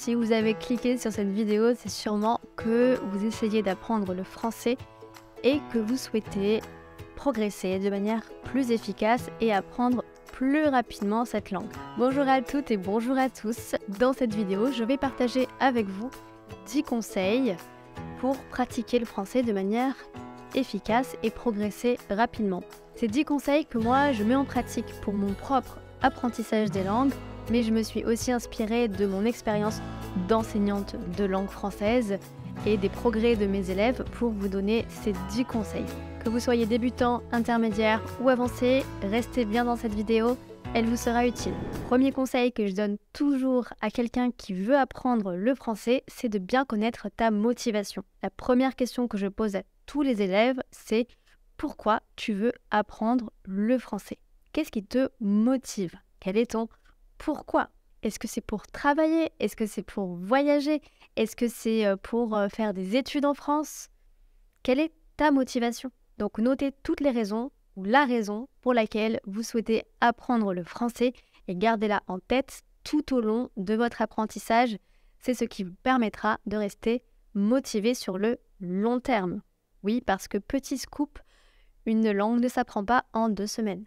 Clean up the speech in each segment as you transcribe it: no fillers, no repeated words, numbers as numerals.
Si vous avez cliqué sur cette vidéo, c'est sûrement que vous essayez d'apprendre le français et que vous souhaitez progresser de manière plus efficace et apprendre plus rapidement cette langue. Bonjour à toutes et bonjour à tous. Dans cette vidéo, je vais partager avec vous 10 conseils pour pratiquer le français de manière efficace et progresser rapidement. Ces 10 conseils que moi je mets en pratique pour mon propre apprentissage des langues, mais je me suis aussi inspirée de mon expérience d'enseignante de langue française et des progrès de mes élèves pour vous donner ces 10 conseils. Que vous soyez débutant, intermédiaire ou avancé, restez bien dans cette vidéo, elle vous sera utile. Premier conseil que je donne toujours à quelqu'un qui veut apprendre le français, c'est de bien connaître ta motivation. La première question que je pose à tous les élèves, c'est pourquoi tu veux apprendre le français? Qu'est-ce qui te motive? Quel est ton pourquoi? Est-ce que c'est pour travailler? Est-ce que c'est pour voyager? Est-ce que c'est pour faire des études en France? Quelle est ta motivation? Donc notez toutes les raisons ou la raison pour laquelle vous souhaitez apprendre le français et gardez-la en tête tout au long de votre apprentissage. C'est ce qui vous permettra de rester motivé sur le long terme. Oui, parce que petit scoop, une langue ne s'apprend pas en 2 semaines.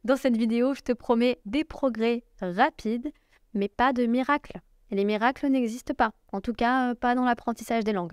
Dans cette vidéo, je te promets des progrès rapides, mais pas de miracles. Et les miracles n'existent pas, en tout cas pas dans l'apprentissage des langues.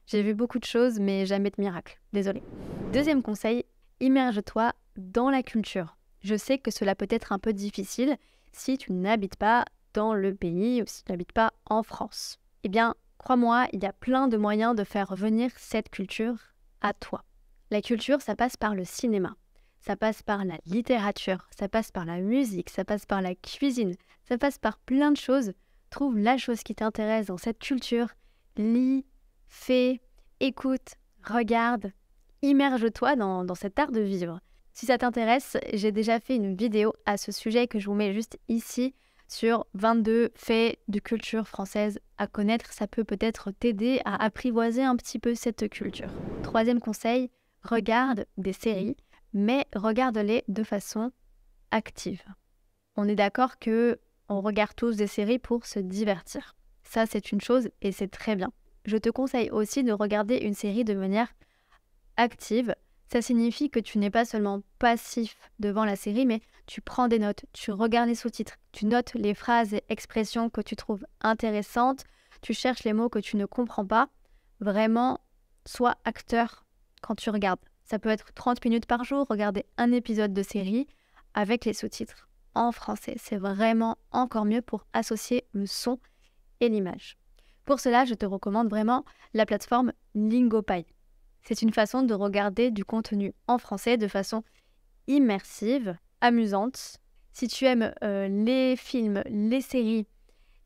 J'ai vu beaucoup de choses, mais jamais de miracles. Désolée. Deuxième conseil, immerge-toi dans la culture. Je sais que cela peut être un peu difficile si tu n'habites pas dans le pays ou si tu n'habites pas en France. Eh bien, crois-moi, il y a plein de moyens de faire revenir cette culture à toi. La culture, ça passe par le cinéma. Ça passe par la littérature, ça passe par la musique, ça passe par la cuisine, ça passe par plein de choses. Trouve la chose qui t'intéresse dans cette culture, lis, fais, écoute, regarde, immerge-toi dans cet art de vivre. Si ça t'intéresse, j'ai déjà fait une vidéo à ce sujet que je vous mets juste ici sur 22 faits de culture française à connaître. Ça peut peut-être t'aider à apprivoiser un petit peu cette culture. Troisième conseil, regarde des séries, mais regarde-les de façon active. On est d'accord que on regarde tous des séries pour se divertir. Ça, c'est une chose et c'est très bien. Je te conseille aussi de regarder une série de manière active. Ça signifie que tu n'es pas seulement passif devant la série, mais tu prends des notes, tu regardes les sous-titres, tu notes les phrases et expressions que tu trouves intéressantes, tu cherches les mots que tu ne comprends pas. Vraiment, sois acteur quand tu regardes. Ça peut être 30 minutes par jour, regarder un épisode de série avec les sous-titres en français. C'est vraiment encore mieux pour associer le son et l'image. Pour cela, je te recommande vraiment la plateforme Lingopie. C'est une façon de regarder du contenu en français de façon immersive, amusante. Si tu aimes les films, les séries,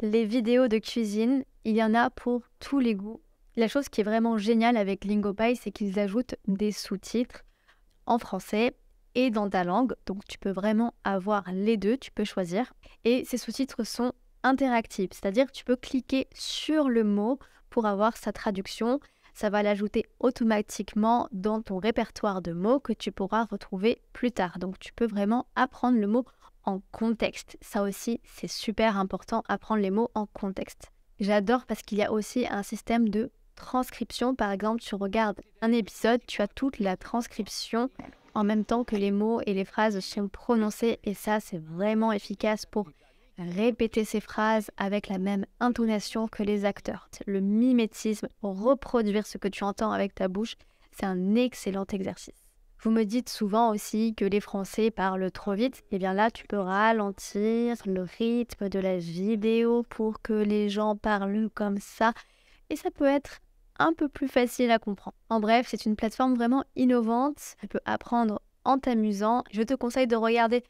les vidéos de cuisine, il y en a pour tous les goûts. La chose qui est vraiment géniale avec Lingopie, c'est qu'ils ajoutent des sous-titres en français et dans ta langue. Donc tu peux vraiment avoir les deux, tu peux choisir. Et ces sous-titres sont interactifs, c'est-à-dire que tu peux cliquer sur le mot pour avoir sa traduction. Ça va l'ajouter automatiquement dans ton répertoire de mots que tu pourras retrouver plus tard. Donc tu peux vraiment apprendre le mot en contexte. Ça aussi, c'est super important, apprendre les mots en contexte. J'adore parce qu'il y a aussi un système de transcription. Par exemple, tu regardes un épisode, tu as toute la transcription en même temps que les mots et les phrases sont prononcés. Et ça, c'est vraiment efficace pour répéter ces phrases avec la même intonation que les acteurs. Le mimétisme, reproduire ce que tu entends avec ta bouche, c'est un excellent exercice. Vous me dites souvent aussi que les Français parlent trop vite. Et bien là, tu peux ralentir le rythme de la vidéo pour que les gens parlent comme ça. Et ça peut être un peu plus facile à comprendre. En bref, c'est une plateforme vraiment innovante. Tu peux apprendre en t'amusant. Je te conseille de regarder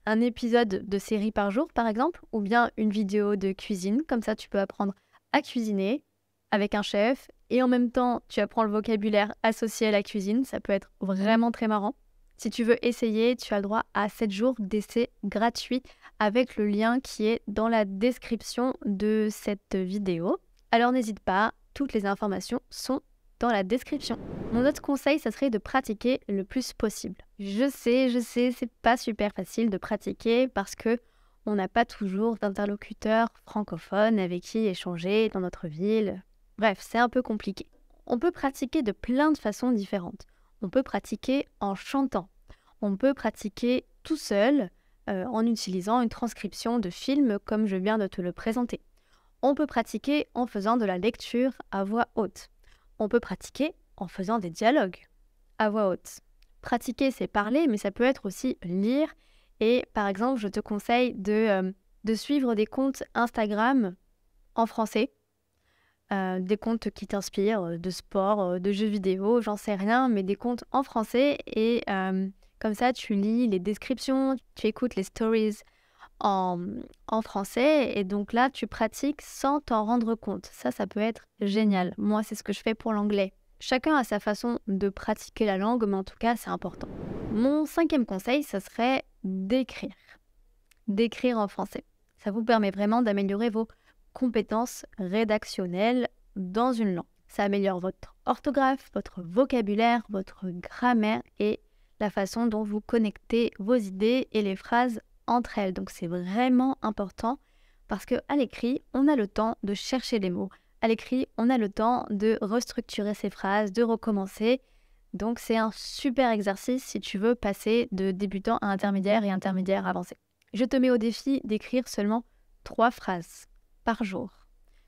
un épisode de série par jour, par exemple, ou bien une vidéo de cuisine. Comme ça, tu peux apprendre à cuisiner avec un chef et en même temps, tu apprends le vocabulaire associé à la cuisine. Ça peut être vraiment très marrant. Si tu veux essayer, tu as le droit à 7 jours d'essai gratuit avec le lien qui est dans la description de cette vidéo. Alors n'hésite pas, toutes les informations sont dans la description. Mon autre conseil, ça serait de pratiquer le plus possible. Je sais, c'est pas super facile de pratiquer parce que On n'a pas toujours d'interlocuteurs francophones avec qui échanger dans notre ville. Bref, c'est un peu compliqué. On peut pratiquer de plein de façons différentes. On peut pratiquer en chantant. On peut pratiquer tout seul en utilisant une transcription de film comme je viens de te le présenter. On peut pratiquer en faisant de la lecture à voix haute. On peut pratiquer en faisant des dialogues à voix haute. Pratiquer, c'est parler, mais ça peut être aussi lire. Et par exemple, je te conseille de suivre des comptes Instagram en français, des comptes qui t'inspirent, de sport, de jeux vidéo, j'en sais rien, mais des comptes en français. Et comme ça, tu lis les descriptions, tu écoutes les stories en français. Et donc là, tu pratiques sans t'en rendre compte. Ça peut être génial. Moi, c'est ce que je fais pour l'anglais. Chacun a sa façon de pratiquer la langue, mais en tout cas, c'est important. Mon 5e conseil, ça serait d'écrire. D'écrire en français. Ça vous permet vraiment d'améliorer vos compétences rédactionnelles dans une langue. Ça améliore votre orthographe, votre vocabulaire, votre grammaire et la façon dont vous connectez vos idées et les phrases entre elles. Donc c'est vraiment important parce qu'à l'écrit, on a le temps de chercher les mots. À l'écrit, on a le temps de restructurer ses phrases, de recommencer. Donc c'est un super exercice si tu veux passer de débutant à intermédiaire et intermédiaire avancé. Je te mets au défi d'écrire seulement 3 phrases par jour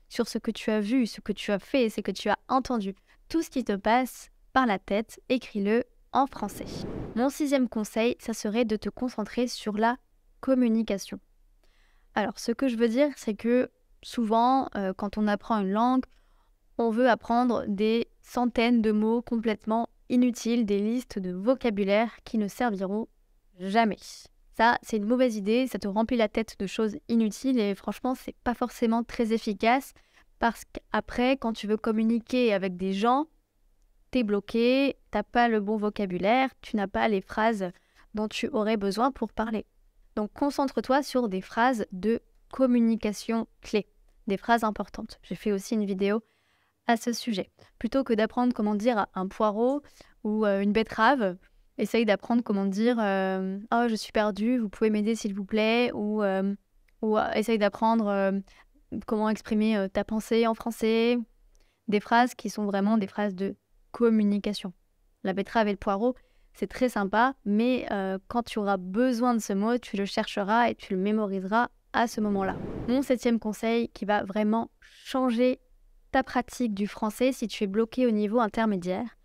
sur ce que tu as vu, ce que tu as fait, ce que tu as entendu. Tout ce qui te passe par la tête, écris-le en français. Mon 6e conseil, ça serait de te concentrer sur la communication. Alors, ce que je veux dire, c'est que souvent, quand on apprend une langue, on veut apprendre des centaines de mots complètement inutiles, des listes de vocabulaire qui ne serviront jamais. Ça, c'est une mauvaise idée, ça te remplit la tête de choses inutiles et franchement, c'est pas forcément très efficace parce qu'après, quand tu veux communiquer avec des gens, t'es bloqué, t'as pas le bon vocabulaire, tu n'as pas les phrases dont tu aurais besoin pour parler. Donc, concentre-toi sur des phrases de communication clés, des phrases importantes. J'ai fait aussi une vidéo à ce sujet. Plutôt que d'apprendre comment dire un poireau ou une betterave, essaye d'apprendre comment dire oh, je suis perdue, vous pouvez m'aider s'il vous plaît, ou essaye d'apprendre comment exprimer ta pensée en français. Des phrases qui sont vraiment des phrases de communication. La betterave et le poireau, c'est très sympa, mais quand tu auras besoin de ce mot, tu le chercheras et tu le mémoriseras à ce moment-là. Mon 7e conseil qui va vraiment changer ta pratique du français si tu es bloqué au niveau intermédiaire,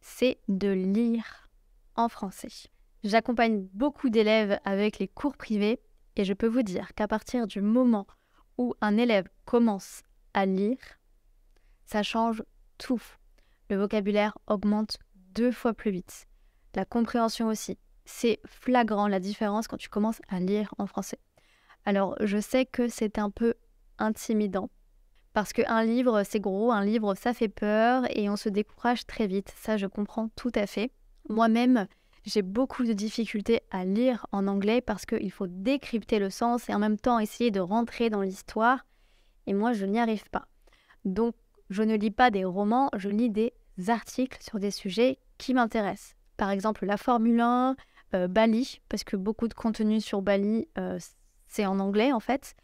c'est de lire en français. J'accompagne beaucoup d'élèves avec les cours privés et je peux vous dire qu'à partir du moment où un élève commence à lire, ça change tout. Le vocabulaire augmente 2 fois plus vite. La compréhension aussi. C'est flagrant la différence quand tu commences à lire en français. Alors, je sais que c'est un peu intimidant parce qu'un livre, c'est gros, un livre, ça fait peur et on se décourage très vite. Ça, je comprends tout à fait. Moi-même, j'ai beaucoup de difficultés à lire en anglais parce qu'il faut décrypter le sens et en même temps essayer de rentrer dans l'histoire. Et moi, je n'y arrive pas. Donc, je ne lis pas des romans, je lis des articles sur des sujets qui m'intéressent. Par exemple, la Formule 1, Bali, parce que beaucoup de contenu sur Bali, c'est en anglais en fait.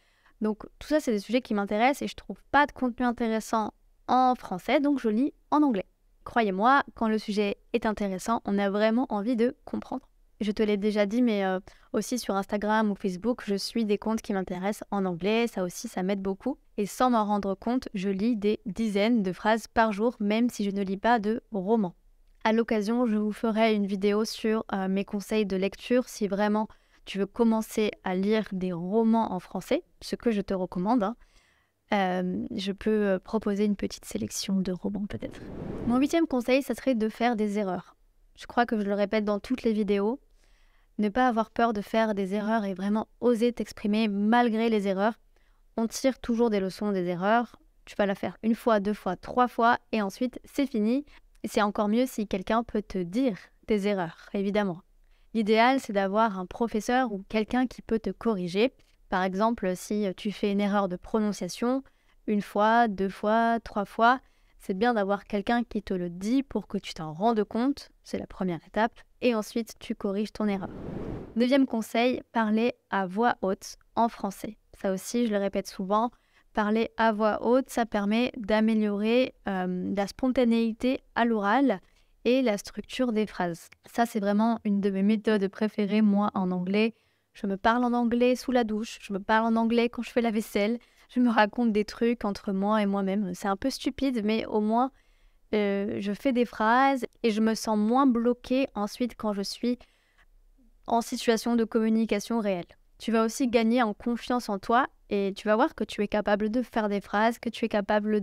Donc tout ça, c'est des sujets qui m'intéressent et je trouve pas de contenu intéressant en français, donc je lis en anglais. Croyez-moi, quand le sujet est intéressant, on a vraiment envie de comprendre. Je te l'ai déjà dit, mais aussi sur Instagram ou Facebook, je suis des comptes qui m'intéressent en anglais. Ça aussi, ça m'aide beaucoup. Et sans m'en rendre compte, je lis des dizaines de phrases par jour, même si je ne lis pas de romans. À l'occasion, je vous ferai une vidéo sur mes conseils de lecture si vraiment tu veux commencer à lire des romans en français, ce que je te recommande. Je peux proposer une petite sélection de romans peut-être. Mon 8e conseil, ça serait de faire des erreurs. Je crois que je le répète dans toutes les vidéos. Ne pas avoir peur de faire des erreurs et vraiment oser t'exprimer malgré les erreurs. On tire toujours des leçons des erreurs. Tu vas la faire 1 fois, 2 fois, 3 fois et ensuite c'est fini. Et c'est encore mieux si quelqu'un peut te dire tes erreurs, évidemment. L'idéal, c'est d'avoir un professeur ou quelqu'un qui peut te corriger. Par exemple, si tu fais une erreur de prononciation, 1 fois, 2 fois, 3 fois, c'est bien d'avoir quelqu'un qui te le dit pour que tu t'en rendes compte, c'est la première étape, et ensuite tu corriges ton erreur. 9e conseil, parler à voix haute en français. Ça aussi, je le répète souvent, parler à voix haute, ça permet d'améliorer la spontanéité à l'oral et la structure des phrases. Ça, c'est vraiment une de mes méthodes préférées, moi, en anglais. Je me parle en anglais sous la douche, je me parle en anglais quand je fais la vaisselle, je me raconte des trucs entre moi et moi-même. C'est un peu stupide, mais au moins, je fais des phrases et je me sens moins bloquée ensuite quand je suis en situation de communication réelle. Tu vas aussi gagner en confiance en toi et tu vas voir que tu es capable de faire des phrases, que tu es capable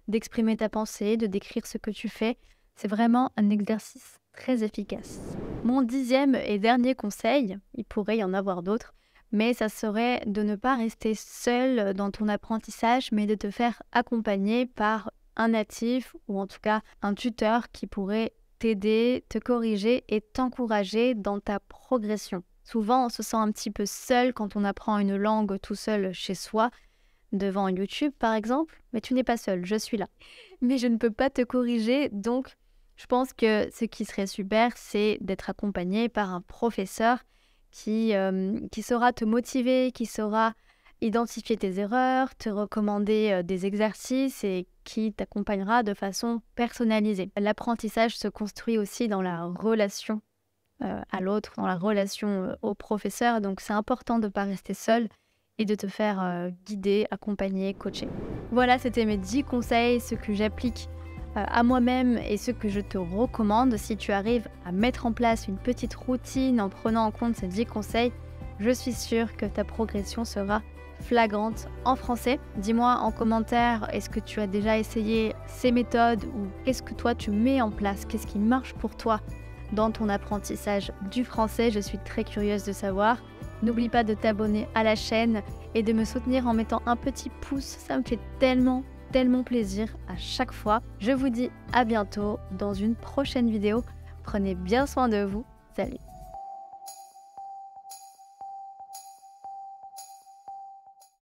d'exprimer ta pensée, de décrire ce que tu fais. C'est vraiment un exercice très efficace. Mon 10e et dernier conseil, il pourrait y en avoir d'autres, mais ça serait de ne pas rester seul dans ton apprentissage, mais de te faire accompagner par un natif ou en tout cas un tuteur qui pourrait t'aider, te corriger et t'encourager dans ta progression. Souvent, on se sent un petit peu seul quand on apprend une langue tout seul chez soi, devant YouTube par exemple, mais tu n'es pas seul, je suis là. Mais je ne peux pas te corriger, donc je pense que ce qui serait super, c'est d'être accompagné par un professeur qui saura te motiver, qui saura identifier tes erreurs, te recommander des exercices et qui t'accompagnera de façon personnalisée. L'apprentissage se construit aussi dans la relation à l'autre, dans la relation au professeur, donc c'est important de ne pas rester seul et de te faire guider, accompagner, coacher. Voilà, c'était mes 10 conseils, ce que j'applique à moi-même et ce que je te recommande. Si tu arrives à mettre en place une petite routine en prenant en compte ces 10 conseils, je suis sûre que ta progression sera flagrante en français. Dis-moi en commentaire, est-ce que tu as déjà essayé ces méthodes ou qu'est-ce que toi tu mets en place, qu'est-ce qui marche pour toi dans ton apprentissage du français. Je suis très curieuse de savoir. N'oublie pas de t'abonner à la chaîne et de me soutenir en mettant un petit pouce, ça me fait tellement plaisir à chaque fois. Je vous dis à bientôt dans une prochaine vidéo. Prenez bien soin de vous. Salut!